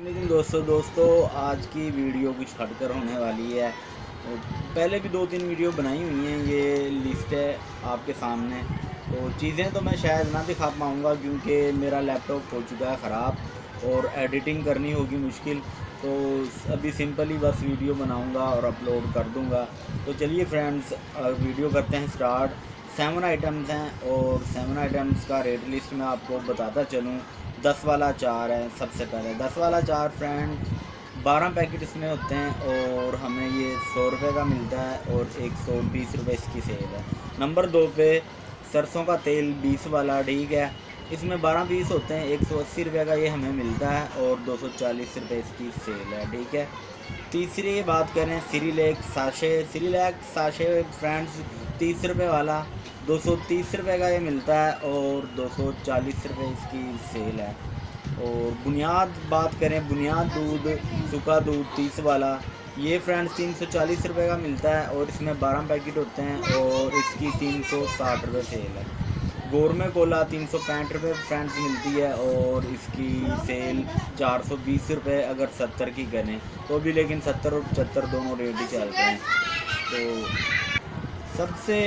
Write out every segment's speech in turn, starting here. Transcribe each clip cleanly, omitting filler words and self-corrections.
लेकिन दोस्तों आज की वीडियो कुछ हटकर होने वाली है। पहले भी 2-3 वीडियो बनाई हुई हैं, ये लिस्ट है आपके सामने। तो चीज़ें तो मैं शायद ना दिखा पाऊँगा क्योंकि मेरा लैपटॉप हो चुका है ख़राब और एडिटिंग करनी होगी मुश्किल। तो अभी सिंपली बस वीडियो बनाऊँगा और अपलोड कर दूँगा। तो चलिए फ्रेंड्स, वीडियो करते हैं स्टार्ट। 7 आइटम्स हैं और 7 आइटम्स का रेट लिस्ट मैं आपको बताता चलूँ। 10 वाला अचार है। सबसे पहले 10 वाला अचार फ्रेंड 12 पैकेट इसमें होते हैं और हमें ये 100 रुपये का मिलता है और 120 रुपये इसकी सेल है। नंबर 2 पे सरसों का तेल 20 वाला, ठीक है। इसमें 12 पीस होते हैं, 180 रुपये का ये हमें मिलता है और 240 रुपये इसकी सेल है, ठीक है। तीसरी बात करें सिरीलैक साशे फ्रेंड्स 30 रुपये वाला, 230 रुपये का ये मिलता है और 240 रुपये इसकी सेल है। और बुनियाद बात करें, बुनियाद दूध सूखा दूध 30 वाला, ये फ्रेंड्स 340 रुपये का मिलता है और इसमें 12 पैकेट होते हैं और इसकी 360 रुपये सेल है। गोरमे कोला 365 रुपये फ्रेंड्स मिलती है और इसकी सेल 420 रुपये अगर 70 की करें तो भी, लेकिन 70 और 75 दोनों रेट ही चल रहे हैं। तो सबसे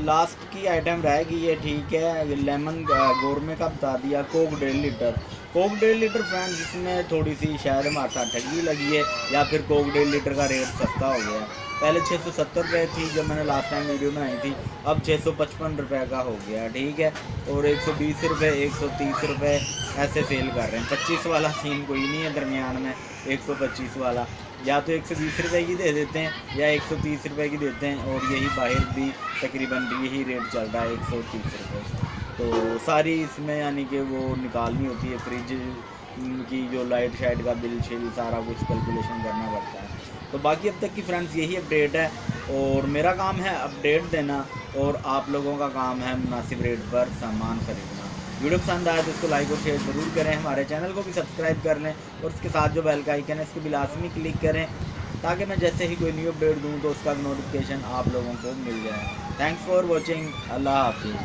लास्ट की आइटम रहेगी ये, ठीक है। लेमन गोरमे का बता दिया। कोक 1.5 लीटर फ्रेंड्स, इसमें थोड़ी सी शायद हमारे साथ ठगी लगी है या फिर कोक 1.5 लीटर का रेट सस्ता हो गया। पहले 670 रुपये थी जब मैंने लास्ट टाइम वीडियो बनाई थी, अब 655 रुपये का हो गया, ठीक है। और 120 रुपये 130 रुपये ऐसे सेल कर रहे हैं। 25 वाला सीन कोई नहीं है दरमियान में, 125 वाला या तो 120 रुपये की दे देते हैं या 130 रुपये की देते हैं और यही बाहर भी तकरीबन यही रेट चल रहा है, 130 रुपये। तो सारी इसमें यानी कि वो निकालनी होती है, फ्रिज की जो लाइट शाइट का बिल शिल सारा कुछ कैलकुलेशन करना पड़ता है। तो बाकी अब तक की फ्रेंड्स यही अपडेट है और मेरा काम है अपडेट देना और आप लोगों का काम है मुनासिब रेट पर सामान खरीदना। वीडियो पसंद आए तो इसको लाइक और शेयर ज़रूर करें, हमारे चैनल को भी सब्सक्राइब कर लें और उसके साथ जो बेल का आइकन है इसको भी लाजमी क्लिक करें ताकि मैं जैसे ही कोई न्यू अपडेट दूँ तो उसका नोटिफिकेशन आप लोगों को मिल जाए। Thanks for watching. अल्लाह हाफिज़।